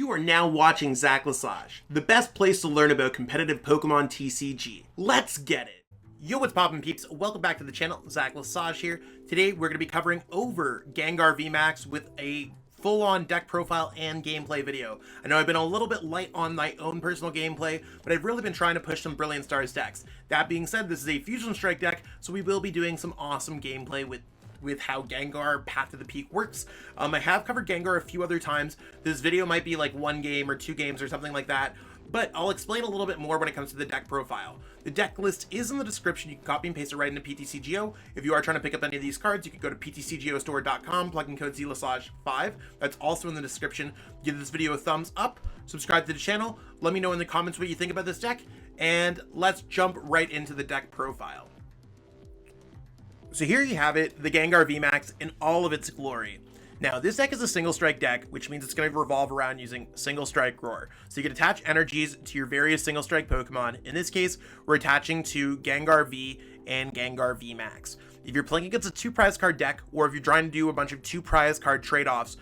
You are now watching Zach Lesage, the best place to learn about competitive Pokemon TCG. Let's get it! Yo, what's poppin' peeps? Welcome back to the channel, Zach Lesage here. Today we're going to be covering over Gengar VMAX with a full-on deck profile and gameplay video. I know I've been a little bit light on my own personal gameplay, but I've really been trying to push some Brilliant Stars decks. That being said, this is a Fusion Strike deck, so we will be doing some awesome gameplay with how Gengar Path to the Peak works. I have covered Gengar a few other times. This video might be like one game or two games or something like that, but I'll explain a little bit more when it comes to the deck profile. The deck list is in the description. You can copy and paste it right into PTCGO. If you are trying to pick up any of these cards, you can go to PTCGOstore.com, plug in code ZLesage5. That's also in the description. Give this video a thumbs up, subscribe to the channel, let me know in the comments what you think about this deck, and let's jump right into the deck profile. So here you have it, the Gengar VMAX in all of its glory. Now, this deck is a single strike deck, which means it's going to revolve around using single strike roar. So you can attach energies to your various single strike Pokemon. In this case, we're attaching to Gengar V and Gengar VMAX. If you're playing against a 2 prize card deck, or if you're trying to do a bunch of 2 prize card trade-offs,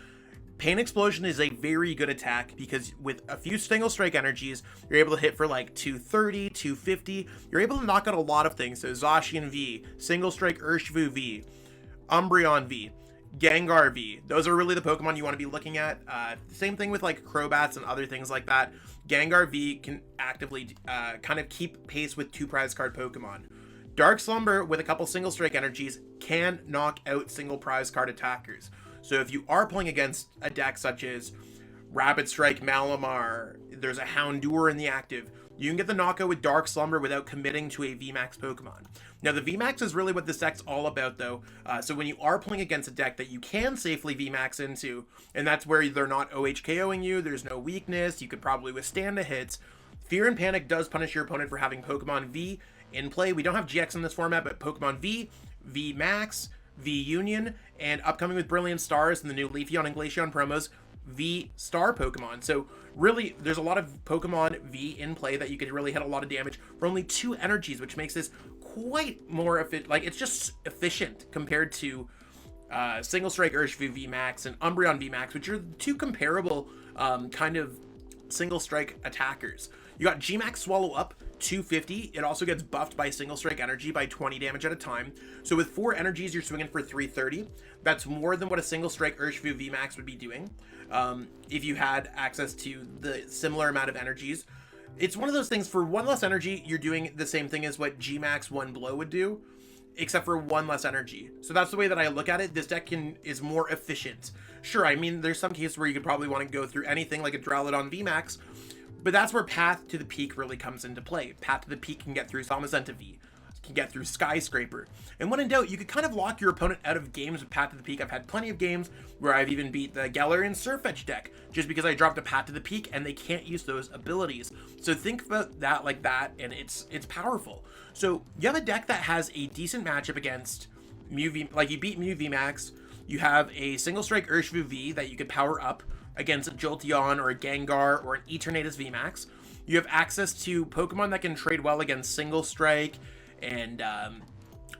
Pain Explosion is a very good attack because with a few single strike energies, you're able to hit for like 230, 250. You're able to knock out a lot of things. So Zacian V, single strike Urshifu V, Umbreon V, Gengar V. Those are really the Pokemon you want to be looking at. Same thing with like Crobats and other things like that. Gengar V can actively kind of keep pace with 2 prize card Pokemon. Dark Slumber with a couple single strike energies can knock out single prize card attackers. So if you are playing against a deck such as Rapid Strike Malamar, there's a Houndour in the active, you can get the knockout with Dark Slumber without committing to a VMAX Pokemon. Now the VMAX is really what this deck's all about though, so when you are playing against a deck that you can safely VMAX into, and that's where they're not OHKOing you, there's no weakness, you could probably withstand the hits, Fear and Panic does punish your opponent for having Pokemon V in play. We don't have GX in this format, but Pokemon V, VMAX, V Union, and upcoming with Brilliant Stars and the new Leafeon and Glaceon promos, V Star Pokemon. So really, there's a lot of Pokemon V in play that you could really hit a lot of damage for only 2 energies, which makes this quite more efficient. Like, it's just efficient compared to Single Strike Urshifu VMAX and Umbreon VMAX, which are 2 comparable kind of single strike attackers. You got Gmax Swallow Up, 250. It also gets buffed by single strike energy by 20 damage at a time. So with 4 energies, you're swinging for 330. That's more than what a single strike Urshifu VMAX would be doing if you had access to the similar amount of energies. It's one of those things, for 1 less energy, you're doing the same thing as what Gmax 1 Blow would do, except for 1 less energy. So that's the way that I look at it. This deck is more efficient. Sure, I mean, there's some cases where you could probably want to go through anything like a Duraludon VMAX, but that's where Path to the Peak really comes into play. Path to the Peak can get through Zamazenta V, can get through Skyscraper. And when in doubt, you could kind of lock your opponent out of games with Path to the Peak. I've had plenty of games where I've even beat the Galarian Surfetch deck just because I dropped a Path to the Peak and they can't use those abilities. So think about that like that, and it's powerful. So you have a deck that has a decent matchup against Mew V, like you beat Mew VMAX, you have a single strike Urshifu V that you could power up against a Jolteon or a Gengar or an Eternatus VMAX. You have access to Pokemon that can trade well against single strike and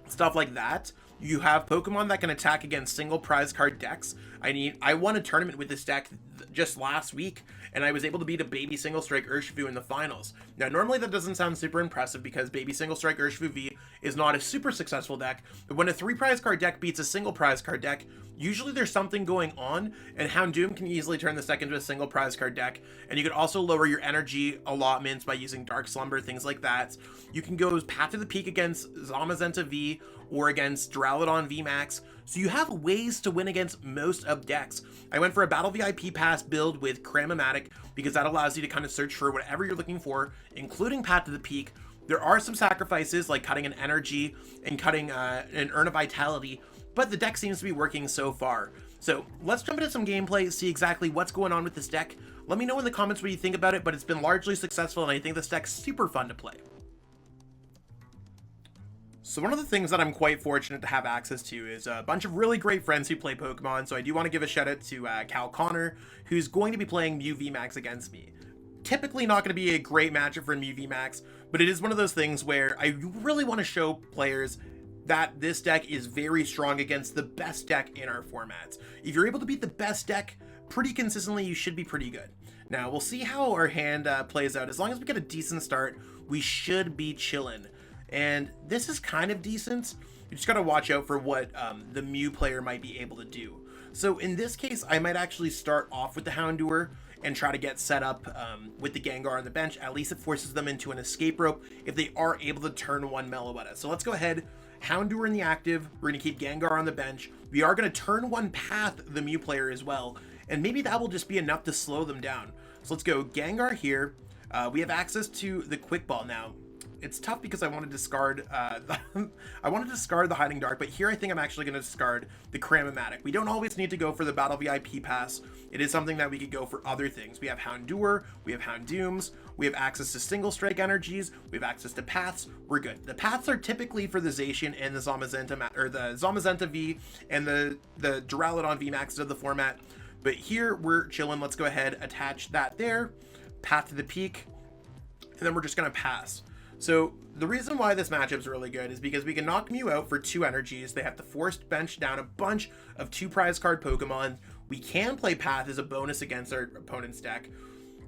stuff like that. You have Pokemon that can attack against single prize card decks. I won a tournament with this deck just last week, and I was able to beat a baby single strike Urshifu in the finals. Now, normally that doesn't sound super impressive because baby single strike Urshifu V is not a super successful deck, but when a 3 prize card deck beats a single prize card deck, usually there's something going on, and Houndoom can easily turn this deck into a single prize card deck, and you could also lower your energy allotments by using Dark Slumber, things like that. You can go Path to the Peak against Zamazenta V or against Duraludon VMAX, so you have ways to win against most of decks. I went for a Battle VIP Pass build with Cram-o-matic because that allows you to kind of search for whatever you're looking for, including Path to the Peak. There are some sacrifices like cutting an energy and cutting an Urn of Vitality, but the deck seems to be working so far. So let's jump into some gameplay, see exactly what's going on with this deck. Let me know in the comments what you think about it, but it's been largely successful and I think this deck's super fun to play. So one of the things that I'm quite fortunate to have access to is a bunch of really great friends who play Pokemon, so I do want to give a shout out to Cal Connor, who's going to be playing Mew VMAX against me. Typically not going to be a great matchup for Mew VMAX, but it is one of those things where I really want to show players that this deck is very strong against the best deck in our formats. If you're able to beat the best deck pretty consistently, you should be pretty good. Now, we'll see how our hand plays out. As long as we get a decent start, we should be chilling. And this is kind of decent. You just got to watch out for what the Mew player might be able to do. So in this case, I might actually start off with the Houndour and try to get set up with the Gengar on the bench. At least it forces them into an escape rope if they are able to turn one Meloetta. So let's go ahead. Houndour in the active. We're going to keep Gengar on the bench. We are going to turn one Path the Mew player as well. And maybe that will just be enough to slow them down. So let's go Gengar here. We have access to the Quick Ball now. It's tough because I want to discard the Hiding Dark, but here I think I'm actually going to discard the Cram-o-matic. We don't always need to go for the Battle VIP Pass. It is something that we could go for other things. We have Houndour, we have Houndooms, we have access to single strike energies, we have access to paths. We're good. The paths are typically for the Zacian and the Zamazenta V and the Duraludon VMAX of the format. But here we're chilling. Let's go ahead, attach that there, path to the peak, and then we're just going to pass. So the reason why this matchup is really good is because we can knock Mew out for 2 energies. They have to force bench down a bunch of 2 prize card Pokemon. We can play Path as a bonus against our opponent's deck,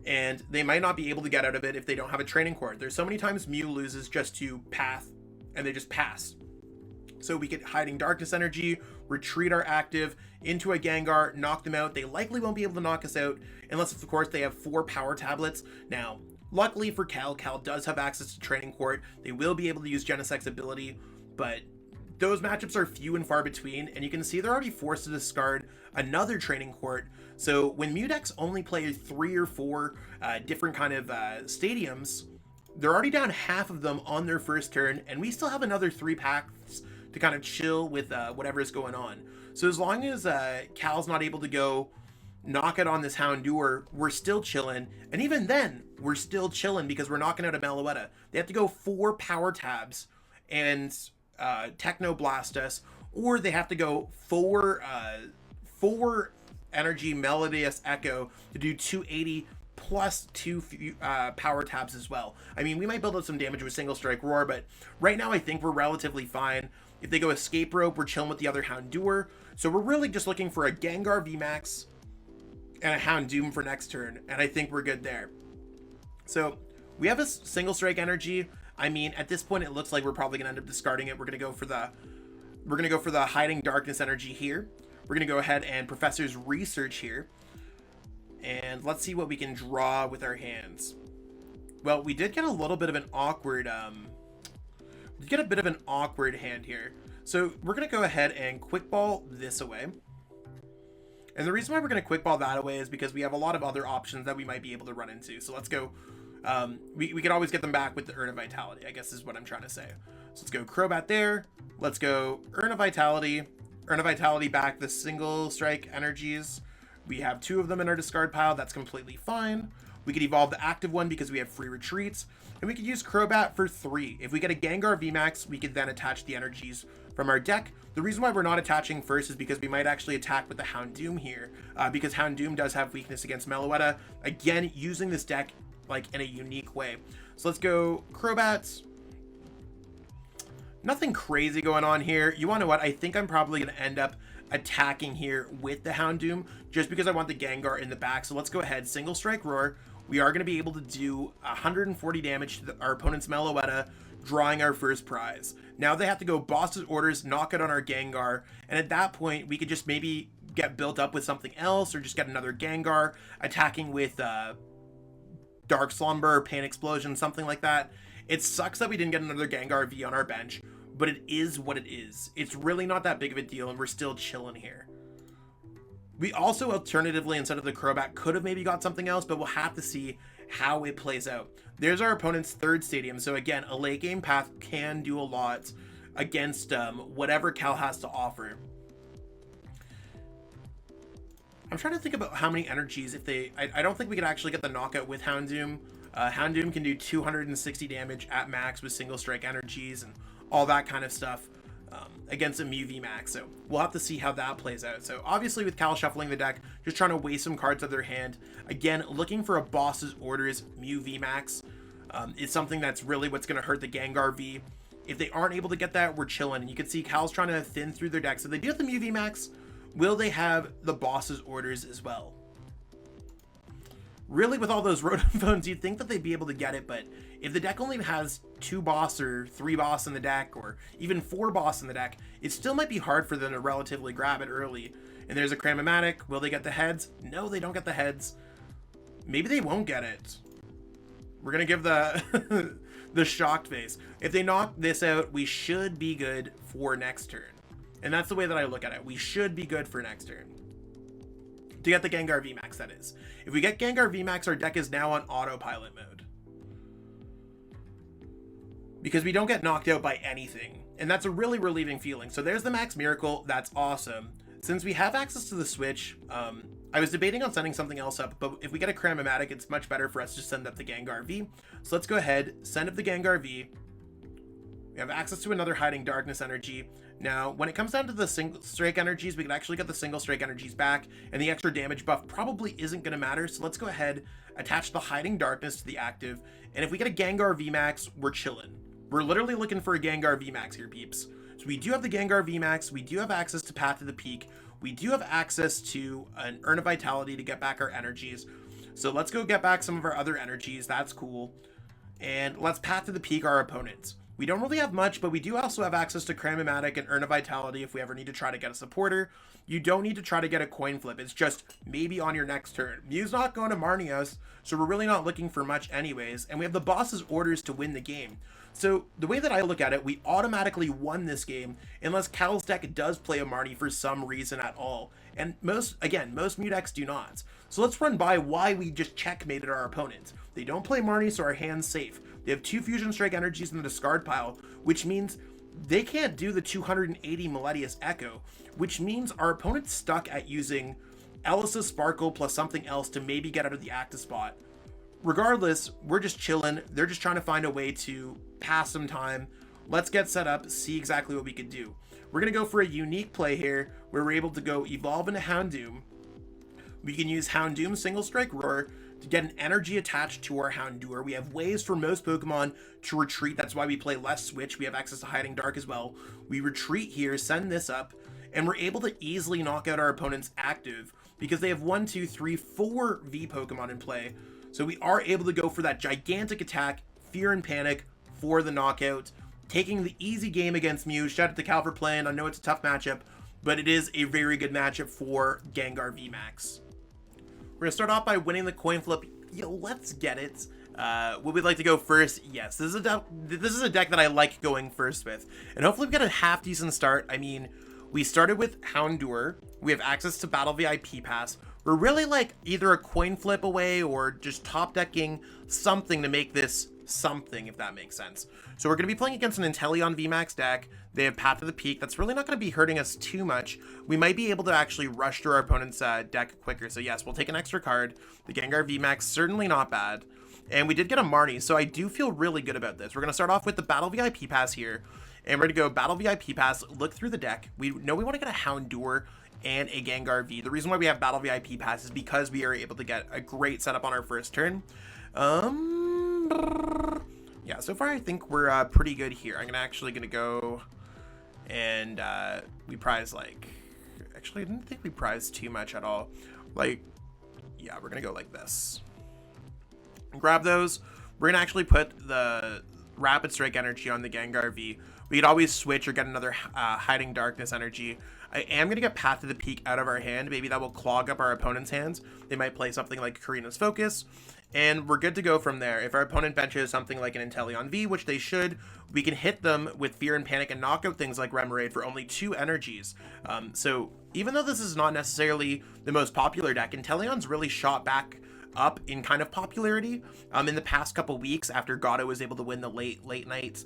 and they might not be able to get out of it if they don't have a training cord. There's so many times Mew loses just to Path, and they just pass. So we get Hiding Darkness energy, retreat our active into a Gengar, knock them out. They likely won't be able to knock us out unless, of course, they have 4 power tablets. Now, luckily for Cal does have access to Training Court. They will be able to use Genesec's ability, but those matchups are few and far between, and you can see they're already forced to discard another Training Court. So when Mew decks only play 3 or 4 different kind of stadiums, they're already down half of them on their first turn, and we still have another 3 packs to kind of chill with whatever is going on. So as long as Cal's not able to go knock it on this Houndour, we're still chilling. And even then, we're still chilling because we're knocking out a Meloetta. They have to go 4 power tabs and Techno Blast us, or they have to go 4 energy Melodious Echo to do 280 plus 2 power tabs as well. I mean, we might build up some damage with Single Strike Roar, but right now I think we're relatively fine. If they go Escape Rope, we're chilling with the other Houndour. So we're really just looking for a Gengar VMAX and a Houndoom for next turn, and I think we're good there. So we have a Single Strike energy. I mean, at this point, it looks like we're probably gonna end up discarding it. We're gonna go for the Hiding Darkness energy here. We're gonna go ahead and Professor's Research here, and let's see what we can draw with our hands. Well, we did get a little bit of an awkward hand here. So we're gonna go ahead and Quick Ball this away. And the reason why we're going to Quick Ball that away is because we have a lot of other options that we might be able to run into. So let's go. We could always get them back with the Urn of Vitality, I guess is what I'm trying to say. So let's go Crobat there. Let's go Urn of Vitality. Urn of Vitality back the Single Strike energies. We have 2 of them in our discard pile. That's completely fine. We could evolve the active one because we have free retreats. And we could use Crobat for 3. If we get a Gengar VMAX, we could then attach the energies from our deck. The reason why we're not attaching first is because we might actually attack with the Houndoom here, because Houndoom does have weakness against Meloetta. Again, using this deck like in a unique way. So let's go Crobats. Nothing crazy going on here. You want to know what? I think I'm probably going to end up attacking here with the Houndoom just because I want the Gengar in the back. So let's go ahead, Single Strike Roar. We are going to be able to do 140 damage to our opponent's Meloetta, drawing our first prize. Now they have to go Boss's Orders, knock it on our Gengar, and at that point we could just maybe get built up with something else or just get another Gengar attacking with Dark Slumber, Pain Explosion, something like that. It sucks that we didn't get another Gengar V on our bench, but it is what it is. It's really not that big of a deal, and we're still chilling here. We also alternatively, instead of the Crobat, could have maybe got something else, but we'll have to see how it plays out. There's our opponent's 3rd stadium. So again, a late game path can do a lot against whatever Cal has to offer. I'm trying to think about how many energies if they... I don't think we could actually get the knockout with Houndoom. Houndoom can do 260 damage at max with Single Strike energies and all that kind of stuff against a Mew VMAX. So we'll have to see how that plays out. So obviously with Cal shuffling the deck, just trying to waste some cards out of their hand. Again, looking for a Boss's Orders Mew VMAX is something that's really what's going to hurt the Gengar V. If they aren't able to get that, we're chilling. And you can see Cal's trying to thin through their deck. So they do have the Mew VMAX. Will they have the Boss's Orders as well? Really, with all those Rotophones, you'd think that they'd be able to get it, but if the deck only has 2 boss or 3 boss in the deck, or even 4 boss in the deck, it still might be hard for them to relatively grab it early. And there's a Cram-o-matic. Will they get the heads? No, they don't get the heads. Maybe they won't get it. We're gonna give the the shocked face. If they knock this out, we should be good for next turn. And that's the way that I look at it. We should be good for next turn. To get the Gengar VMAX, that is. If we get Gengar VMAX, our deck is now on autopilot mode. Because we don't get knocked out by anything. And that's a really relieving feeling. So there's the Max Miracle. That's awesome. Since we have access to the Switch, I was debating on sending something else up, but if we get a Cram-o-matic, it's much better for us to send up the Gengar V. So let's go ahead, send up the Gengar V. We have access to another Hiding Darkness energy. Now, when it comes down to the single strike energies, we can actually get the single strike energies back, and the extra damage buff probably isn't going to matter. So let's go ahead, attach the Hiding Darkness to the active, and if we get a Gengar VMAX, we're chilling. We're literally looking for a Gengar VMAX here, peeps. So we do have the Gengar VMAX, we do have access to Path to the Peak, we do have access to an Urn of Vitality to get back our energies. So let's go get back some of our other energies, that's cool. And let's Path to the Peak our opponents. We don't really have much, but we do also have access to Cram-o-matic and Urn of Vitality if we ever need to try to get a supporter. You don't need to try to get a coin flip, it's just maybe on your next turn. Mew's not going to Marnie us, so we're really not looking for much anyways, and we have the boss's orders to win the game. So the way that I look at it, we automatically won this game unless Cal's deck does play a Marnie for some reason at all. And most Mew decks do not. So let's run by why we just checkmated our opponents. They don't play Marnie, so our hand's safe. They have 2 Fusion Strike energies in the discard pile, which means they can't do the 280 Melodious Echo, which means our opponent's stuck at using Ellis's Sparkle plus something else to maybe get out of the active spot. Regardless, we're just chilling. They're just trying to find a way to pass some time. Let's get set up, see exactly what we can do. We're going to go for a unique play here where we're able to go evolve into Houndoom. We can use Houndoom Single Strike Roar to get an energy attached to our Houndour. We have ways for most Pokemon to retreat. That's why we play less Switch. We have access to Hiding Dark as well. We retreat here, send this up, and we're able to easily knock out our opponent's active because they have 1, 2, 3, 4 V Pokemon in play. So we are able to go for that gigantic attack, Fear and Panic for the knockout, taking the easy game against Mew. Shout out to Cal for playing. I know it's a tough matchup, but it is a very good matchup for Gengar VMAX. We're going to start off by winning the coin flip. Yo, let's get it. Would we like to go first? Yes, this is a deck that I like going first with. And hopefully we get a half decent start. I mean, we started with Houndour. We have access to Battle VIP Pass. We're really like either a coin flip away or just top decking something to make this something, if that makes sense. So we're going to be playing against an INTELEON VMAX deck. They have Path to the Peak. That's really not going to be hurting us too much. We might be able to actually rush through our opponent's deck quicker. So yes, we'll take an extra card. The Gengar VMAX, certainly not bad. And we did get a Marnie, so I do feel really good about this. We're going to start off with the Battle VIP Pass here. And we're going to go Battle VIP Pass, look through the deck. We know we want to get a Houndour and a Gengar V. The reason why we have Battle VIP Pass is because we are able to get a great setup on our first turn. Yeah, so far I think we're pretty good here. I'm actually gonna go and we prize like, actually I didn't think we prized too much at all. Like, yeah, we're gonna go like this. Grab those. We're gonna actually put the Rapid Strike energy on the Gengar V. We could always switch or get another Hiding Darkness energy. I am going to get Path to the Peak out of our hand. Maybe that will clog up our opponent's hands. They might play something like Karina's Focus, and we're good to go from there. If our opponent benches something like an INTELEON V, which they should, we can hit them with Fear and Panic and knock out things like Remoraid for only 2 energies. So even though this is not necessarily the most popular deck, INTELEON's really shot back up in kind of popularity in the past couple weeks after Gato was able to win the late nights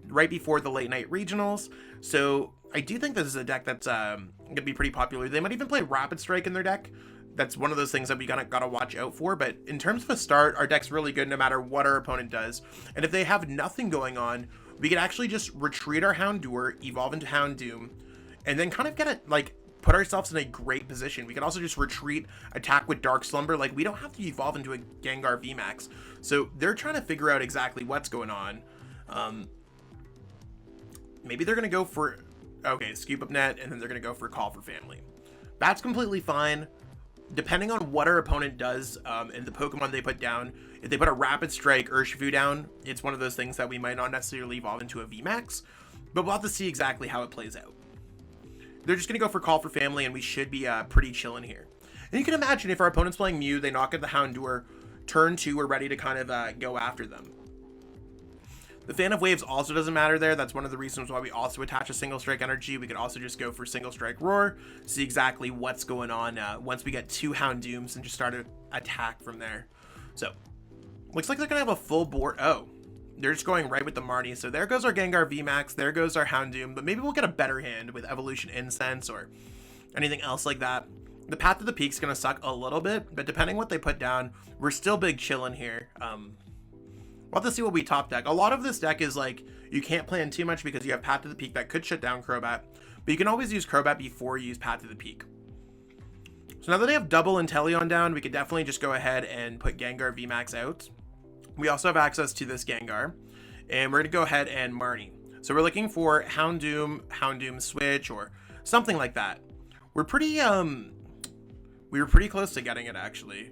right before the late night regionals. So I do think this is a deck that's gonna be pretty popular. They might even play Rapid Strike in their deck. That's one of those things that we gotta watch out for. But in terms of a start, our deck's really good no matter what our opponent does. And if they have nothing going on, we could actually just retreat our Houndour, evolve into Houndoom, and then kind of get it like put ourselves in a great position. We can also just retreat, attack with Dark Slumber. Like, we don't have to evolve into a Gengar VMAX. So they're trying to figure out exactly what's going on. Maybe they're gonna go for, okay, Scoop Up Net, and then they're gonna go for Call for Family. That's completely fine. depending on what our opponent does and the Pokemon they put down, if they put a Rapid Strike Urshifu down, it's one of those things that we might not necessarily evolve into a VMAX, but we'll have to see exactly how it plays out. They're just going to go for Call for Family, and we should be pretty chilling here. And you can imagine if our opponent's playing Mew, they knock out the Houndour, turn 2, we're ready to kind of go after them. The Fan of Waves also doesn't matter there. That's one of the reasons why we also attach a Single Strike Energy. We could also just go for Single Strike Roar, see exactly what's going on once we get 2 Houndooms and just start an attack from there. So, looks like they're going to have a full board. Oh, they're just going right with the Marnie. So there goes our Gengar VMAX, there goes our Houndoom, but maybe we'll get a better hand with Evolution Incense or anything else like that. The Path to the Peak's going to suck a little bit, but depending what they put down, we're still big chilling here. We'll have to see what we top deck. A lot of this deck is like, you can't plan too much because you have Path to the Peak that could shut down Crobat, but you can always use Crobat before you use Path to the Peak. So now that they have double INTELEON down, we could definitely just go ahead and put Gengar VMAX out. We also have access to this Gengar, and we're going to go ahead and Marnie. So we're looking for Houndoom Switch, or something like that. We're pretty, we were pretty close to getting it, actually.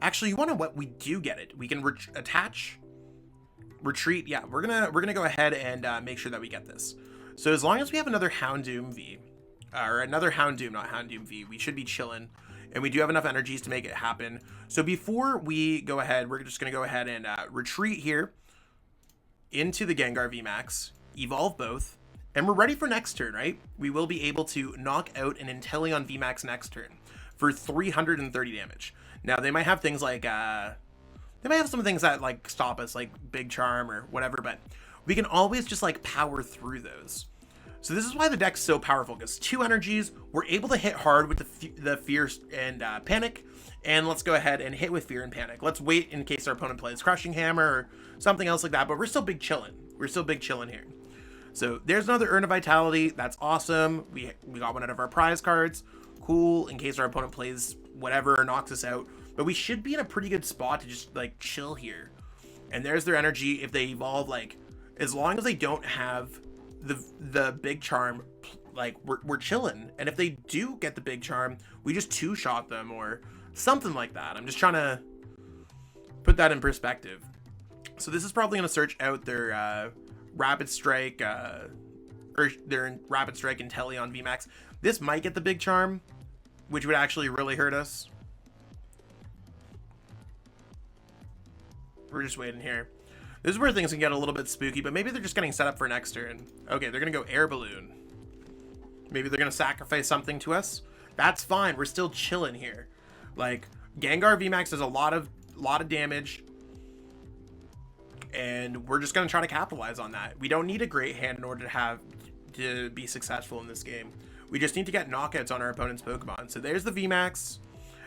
Actually, you want to what? We do get it. We can attach, retreat. Yeah, we're gonna go ahead and make sure that we get this. So as long as we have another Houndoom V, or another Houndoom, not Houndoom V, we should be chilling. And we do have enough energies to make it happen. So before we go ahead, we're just gonna go ahead and retreat here into the Gengar VMAX, evolve both, and we're ready for next turn, right? We will be able to knock out an INTELEON VMAX next turn for 330 damage. Now, they might have things like, they might have some things that, like, stop us, like Big Charm or whatever, but we can always just, like, power through those. So this is why the deck's so powerful, because 2 energies, we're able to hit hard with the Fear and Panic, and let's go ahead and hit with Fear and Panic. Let's wait in case our opponent plays Crushing Hammer or something else like that, but we're still big chilling. We're still big chilling here. So there's another Urn of Vitality. That's awesome. We got one out of our prize cards. Cool, in case our opponent plays whatever or knocks us out, but we should be in a pretty good spot to just like chill here. And there's their energy. If they evolve, like, as long as they don't have the Big Charm, like, we're chilling. And if they do get the Big Charm, we just 2-shot them or something like that. I'm just trying to put that in perspective. So this is probably going to search out their Rapid Strike, or their Rapid Strike INTELEON VMAX. This might get the Big Charm, which would actually really hurt us. We're just waiting here. This is where things can get a little bit spooky, but maybe they're just getting set up for next turn. Okay, they're going to go Air Balloon. Maybe they're going to sacrifice something to us. That's fine. We're still chilling here. Like, Gengar VMAX does a lot of damage, and we're just going to try to capitalize on that. We don't need a great hand in order to be successful in this game. We just need to get knockouts on our opponent's Pokemon. So there's the VMAX.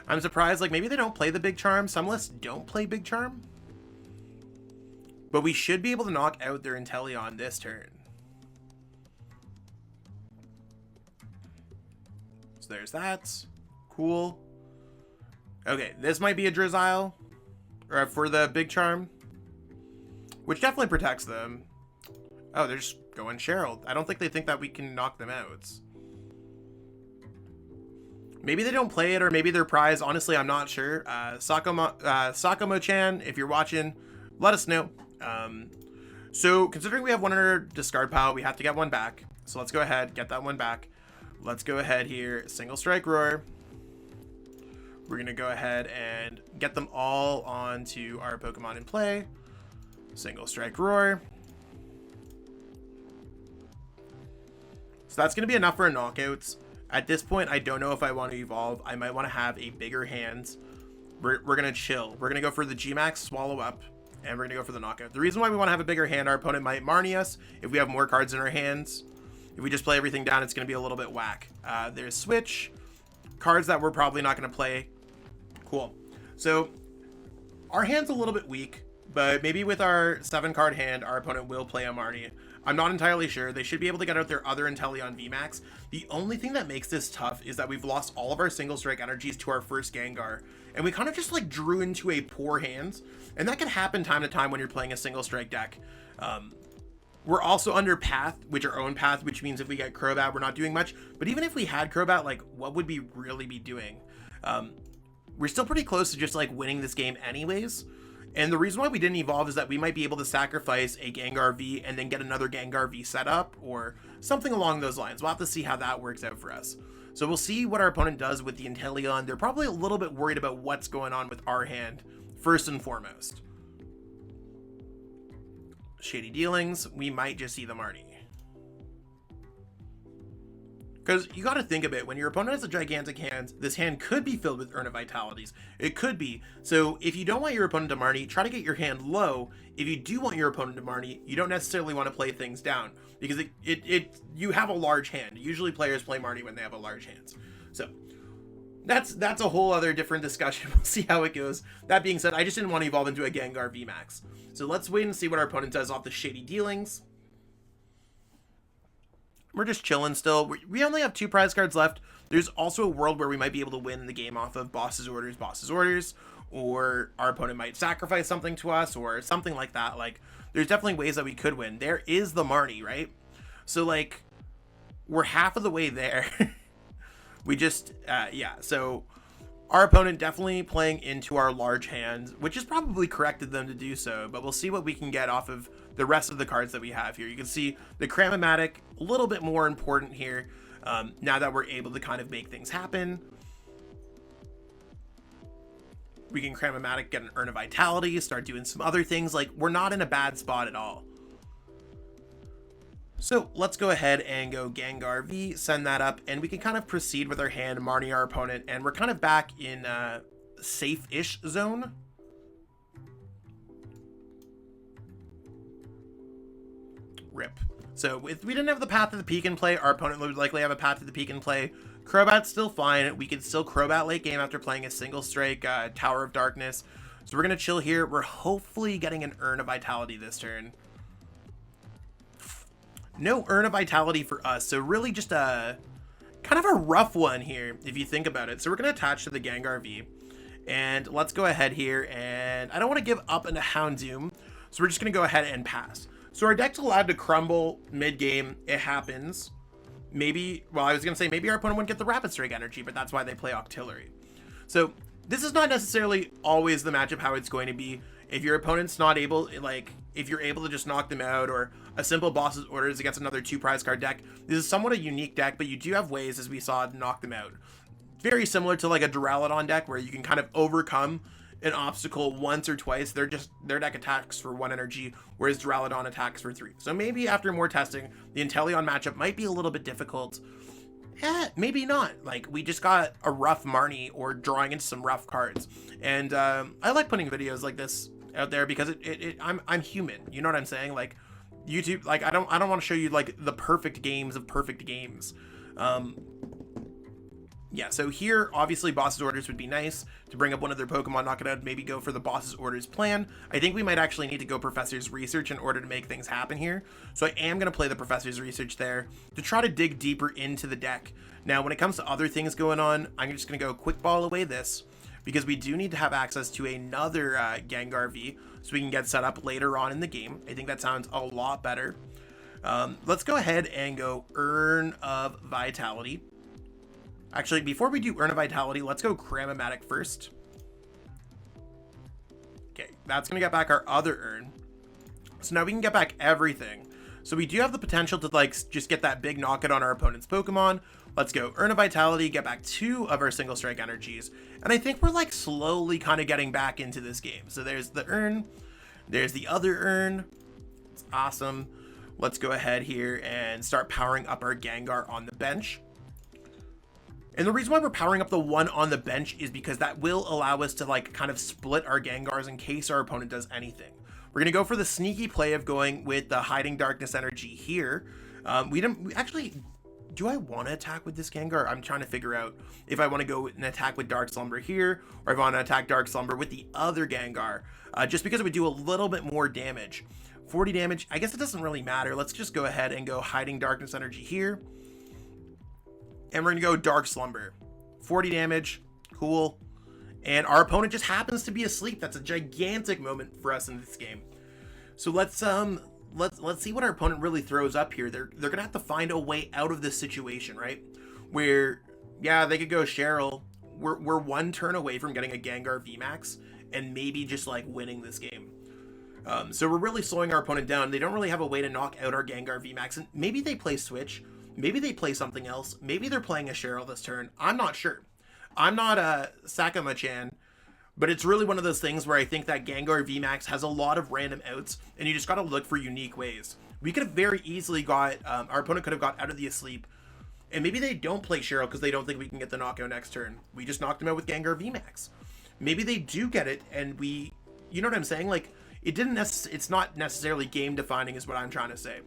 I'm surprised, like, maybe they don't play the Big Charm. Some lists don't play Big Charm. But we should be able to knock out their INTELEON this turn. So there's that. Cool. Okay, this might be a Drizzile for the Big Charm, which definitely protects them. Oh, they're just going Cheryl. I don't think they think that we can knock them out. Maybe they don't play it, or maybe they're prize. Honestly, I'm not sure. Sakomo-chan, if you're watching, let us know. So considering we have one in our discard pile, we have to get one back. So let's go ahead, get that one back. Let's go ahead here, Single Strike Roar. We're going to go ahead and get them all onto our Pokemon in play. Single Strike Roar. So that's going to be enough for a knockouts. At this point, I don't know if I want to evolve. I might want to have a bigger hand. We're going to chill. We're going to go for the Gmax Swallow Up, and we're going to go for the knockout. The reason why we want to have a bigger hand, our opponent might Marnie us if we have more cards in our hands. If we just play everything down, it's going to be a little bit whack. There's Switch. Cards that we're probably not going to play. Cool. So our hand's a little bit weak, but maybe with our 7-card hand, our opponent will play a Marnie. I'm not entirely sure. They should be able to get out their other INTELEON VMAX. The only thing that makes this tough is that we've lost all of our Single Strike energies to our first Gengar, and we kind of just like drew into a poor hand, and that can happen time to time when you're playing a Single Strike deck. We're also under Path, which our own Path, which means if we get Crobat, we're not doing much. But even if we had Crobat, like, what would we really be doing? We're still pretty close to just like winning this game anyways. And the reason why we didn't evolve is that we might be able to sacrifice a Gengar V and then get another Gengar V set up or something along those lines. We'll have to see how that works out for us. So we'll see what our opponent does with the INTELEON. They're probably a little bit worried about what's going on with our hand, first and foremost. Shady dealings, we might just see the Marnie. Because you got to think of it, when your opponent has a gigantic hand, this hand could be filled with Urn of Vitalities. It could be. So if you don't want your opponent to Marnie, try to get your hand low. If you do want your opponent to Marnie, you don't necessarily want to play things down, because you have a large hand. Usually players play Marnie when they have a large hand. So that's a whole other different discussion. We'll see how it goes. That being said, I just didn't want to evolve into a Gengar VMAX. So let's wait and see what our opponent does off the shady dealings. We're just chilling still. We only have 2 prize cards left. There's also a world where we might be able to win the game off of boss's orders, or our opponent might sacrifice something to us or something like that. Like, there's definitely ways that we could win. There is the Marnie, right? So like, we're half of the way there. We just, yeah. So our opponent definitely playing into our large hand, which has probably corrected them to do so, but we'll see what we can get off of the rest of the cards that we have here. You can see the Cram-o-matic a little bit more important here, now that we're able to kind of make things happen. We can Cram-o-matic, get an Urn of Vitality, start doing some other things. Like, we're not in a bad spot at all. So let's go ahead and go Gengar V, send that up, and we can kind of proceed with our hand, Marnie our opponent, and we're kind of back in safe-ish zone. Rip. So if we didn't have the Path to the Peak in play, our opponent would likely have a Path to the Peak in play. Crobat's still fine. We can still Crobat late game after playing a single strike Tower of Darkness. So we're going to chill here. We're hopefully getting an Urn of Vitality this turn. No Urn of Vitality for us. So really just a kind of a rough one here if you think about it. So we're going to attach to the Gengar V. And let's go ahead here. And I don't want to give up into Houndoom. So we're just going to go ahead and pass. So our deck's allowed to crumble mid-game. It happens. Maybe, well, I was going to say maybe our opponent wouldn't get the Rapid Strike energy, but that's why they play Octillery. So this is not necessarily always the matchup how it's going to be. If your opponent's not able, like, if you're able to just knock them out, or a simple boss's orders against another 2 prize card deck, this is somewhat a unique deck, but you do have ways, as we saw, to knock them out. Very similar to like a Duraludon deck, where you can kind of overcome an obstacle once or twice. Their deck attacks for 1 energy, whereas Duraludon attacks for 3. So maybe after more testing, the INTELEON matchup might be a little bit difficult. Maybe not. Like, we just got a rough Marnie or drawing into some rough cards. And I like putting videos like this out there because I'm human. You know what I'm saying? Like, YouTube, like, I don't want to show you like the perfect games of perfect games. Yeah, so here, obviously, boss's orders would be nice to bring up one of their Pokemon, knock it out, maybe go for the boss's orders plan. I think we might actually need to go Professor's Research in order to make things happen here. So I am going to play the Professor's Research there to try to dig deeper into the deck. Now, when it comes to other things going on, I'm just going to go Quick Ball away this, because we do need to have access to another Gengar V, so we can get set up later on in the game. I think that sounds a lot better. Let's go ahead and go Urn of Vitality. Actually, before we do Urn of Vitality, let's go Cram-o-matic first. Okay, that's going to get back our other Urn. So now we can get back everything. So we do have the potential to, like, just get that big knockout on our opponent's Pokemon. Let's go Urn of Vitality, get back 2 of our single strike energies. And I think we're, like, slowly kind of getting back into this game. So there's the Urn. There's the other Urn. It's awesome. Let's go ahead here and start powering up our Gengar on the bench. And the reason why we're powering up the one on the bench is because that will allow us to, like, kind of split our Gengars in case our opponent does anything. We're going to go for the sneaky play of going with the Hiding Darkness energy here. We actually, do I want to attack with this Gengar? I'm trying to figure out if I want to go and attack with Dark Slumber here, or if I want to attack Dark Slumber with the other Gengar, just because it would do a little bit more damage. 40 damage, I guess it doesn't really matter. Let's just go ahead and go Hiding Darkness energy here. And we're going to go Dark Slumber. 40 damage. Cool. And our opponent just happens to be asleep. That's a gigantic moment for us in this game. So let's see what our opponent really throws up here. They're going to have to find a way out of this situation, right? Where, yeah, they could go Cheryl, we're one turn away from getting a Gengar VMAX and maybe just like winning this game. So we're really slowing our opponent down. They don't really have a way to knock out our Gengar VMAX, and maybe they play Switch, maybe they play something else, maybe they're playing a Cheryl this turn. I'm not sure. I'm not a Sakuma-chan, but it's really one of those things where I think that Gengar VMAX has a lot of random outs, and you just got to look for unique ways. We could have very easily got, our opponent could have got out of the asleep, and maybe they don't play Cheryl because they don't think we can get the knockout next turn. We just knocked them out with Gengar VMAX. Maybe they do get it, and we, you know what I'm saying? Like, it's not necessarily game defining is what I'm trying to say.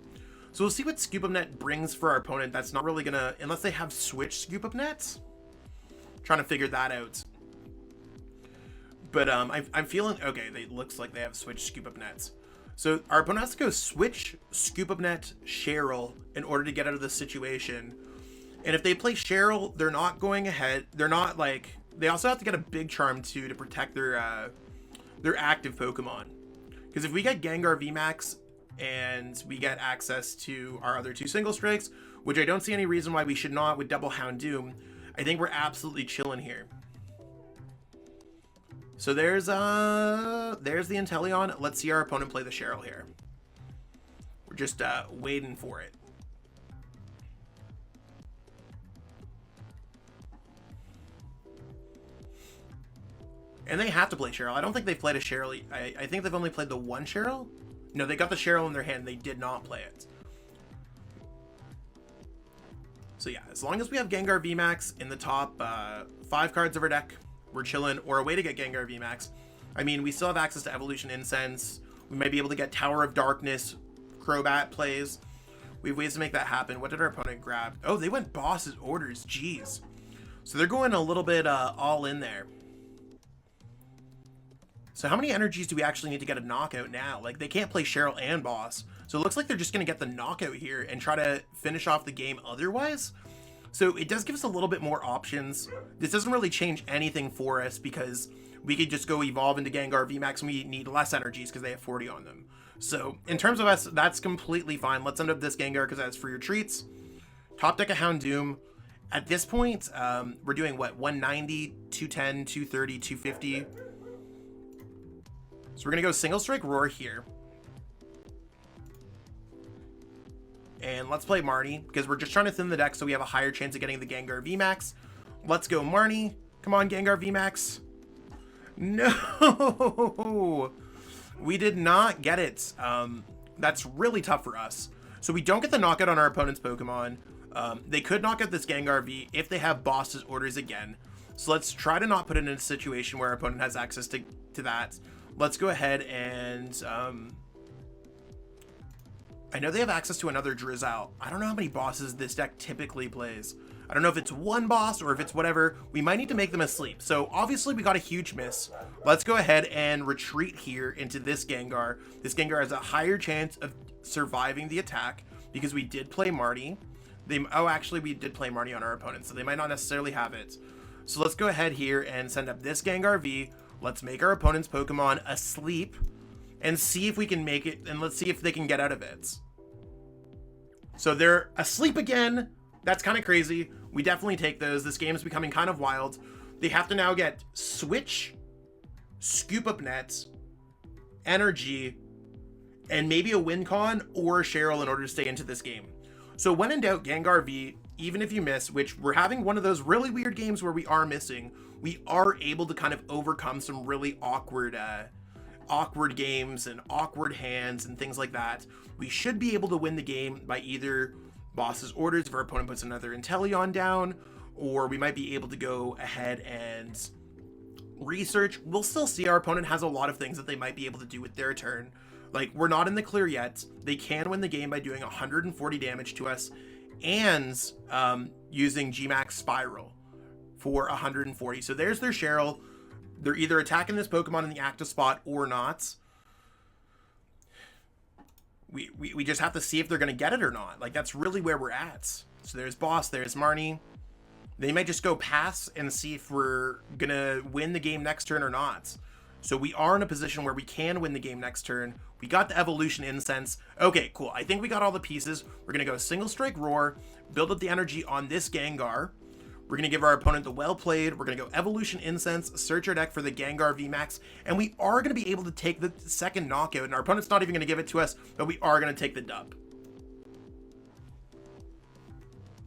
So we'll see what Scoop Up Net brings for our opponent. That's not really gonna, unless they have Switch Scoop Up Nets. Trying to figure that out. But I'm feeling, okay, it looks like they have Switch Scoop Up Nets. So our opponent has to go Switch Scoop Up Net Cheryl in order to get out of this situation. And if they play Cheryl, they're not going ahead. They're not like, they also have to get a big charm too to protect their active Pokemon. Because if we get Gengar VMAX and we get access to our other two single strikes, which I don't see any reason why we should not with double Houndoom, I think we're absolutely chilling here. So there's the Inteleon. Let's see our opponent play the Cheryl here. We're just waiting for it. And they have to play Cheryl. I don't think they've played a Cheryl. I think they've only played the one Cheryl. No, they got the Cheryl in their hand. They did not play it. So yeah, as long as we have Gengar VMAX in the top 5 cards of our deck, we're chilling. Or a way to get Gengar VMAX. I mean, we still have access to Evolution Incense. We might be able to get Tower of Darkness, Crobat plays. We have ways to make that happen. What did our opponent grab? Oh, they went Boss's Orders. Jeez. So they're going a little bit all in there. So how many energies do we actually need to get a knockout now? Like, they can't play Cheryl and Boss. So it looks like they're just going to get the knockout here and try to finish off the game otherwise. So it does give us a little bit more options. This doesn't really change anything for us because we could just go evolve into Gengar VMAX and we need less energies because they have 40 on them. So in terms of us, that's completely fine. Let's end up this Gengar because that's for your treats. Top deck a Houndoom. At this point, we're doing what? 190, 210, 230, 250. So we're going to go Single Strike Roar here. And let's play Marnie, because we're just trying to thin the deck so we have a higher chance of getting the Gengar VMAX. Let's go Marnie. Come on, Gengar VMAX. No! We did not get it. That's really tough for us. So we don't get the knockout on our opponent's Pokemon. They could knock out this Gengar V if they have Boss's Orders again. So let's try to not put it in a situation where our opponent has access to that. Let's go ahead and, I know they have access to another Drizzle. I don't know how many bosses this deck typically plays. I don't know if it's one boss or if it's whatever. We might need to make them asleep. So obviously we got a huge miss. Let's go ahead and retreat here into this Gengar. This Gengar has a higher chance of surviving the attack because we did play Marnie. Oh, actually we did play Marnie on our opponent, so they might not necessarily have it. So let's go ahead here and send up this Gengar V. Let's make our opponent's Pokemon asleep and see if we can make it, and let's see if they can get out of it. So they're asleep again. That's kind of crazy. We definitely take those. This game is becoming kind of wild. They have to now get Switch, Scoop Up Net, Energy, and maybe a win con or a Cheryl in order to stay into this game. So when in doubt, Gengar V, even if you miss, which we're having one of those really weird games where we are missing, we are able to kind of overcome some really awkward games and awkward hands and things like that. We should be able to win the game by either Boss's Orders if our opponent puts another Inteleon down, or we might be able to go ahead and research. We'll still see. Our opponent has a lot of things that they might be able to do with their turn. Like, we're not in the clear yet. They can win the game by doing 140 damage to us and using Gmax Spiral for 140. So there's their Cheryl. They're either attacking this Pokemon in the active spot or not. We just have to see if they're going to get it or not. Like, that's really where we're at. So there's Boss, there's Marnie. They might just go pass and see if we're going to win the game next turn or not. So we are in a position where we can win the game next turn. We got the Evolution Incense. Okay, cool. I think we got all the pieces. We're going to go Single Strike Roar, build up the energy on this Gengar. We're going to give our opponent the well played. We're going to go Evolution Incense, search our deck for the Gengar VMAX, and we are going to be able to take the second knockout. And our opponent's not even going to give it to us, but we are going to take the dub.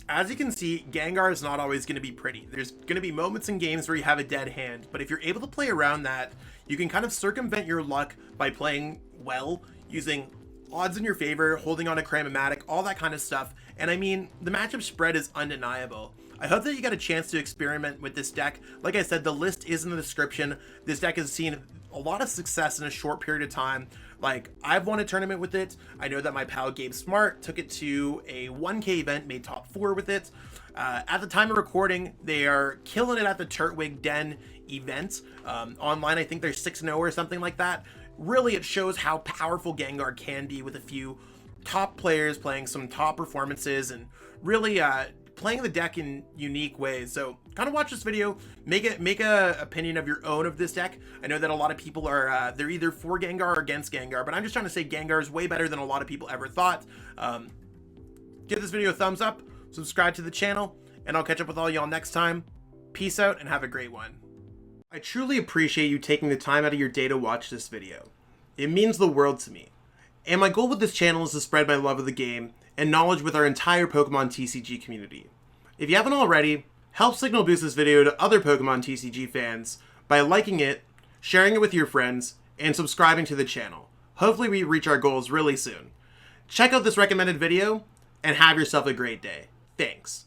As you can see, Gengar is not always going to be pretty. There's going to be moments in games where you have a dead hand, but if you're able to play around that, you can kind of circumvent your luck by playing well, using odds in your favor, holding on to Cram-o-matic, all that kind of stuff. And I mean, the matchup spread is undeniable. I hope that you got a chance to experiment with this deck. Like I said, the list is in the description. This deck has seen a lot of success in a short period of time. Like, I've won a tournament with it. I know that my pal Gabe Smart took it to a 1K event, made top 4 with it. At the time of recording, they are killing it at the Turtwig Den event. Online, I think they're 6-0 or something like that. Really, it shows how powerful Gengar can be with a few top players playing some top performances and really playing the deck in unique ways. So kind of watch this video, make a opinion of your own of this deck. I know that a lot of people are they're either for Gengar or against Gengar, but I'm just trying to say Gengar is way better than a lot of people ever thought. Give this video a thumbs up, subscribe to the channel, and I'll catch up with all y'all next time. Peace out and have a great one. I truly appreciate you taking the time out of your day to watch this video. It means the world to me. And my goal with this channel is to spread my love of the game and knowledge with our entire Pokemon TCG community. If you haven't already, help signal boost this video to other Pokemon TCG fans by liking it, sharing it with your friends, and subscribing to the channel. Hopefully we reach our goals really soon. Check out this recommended video, and have yourself a great day. Thanks.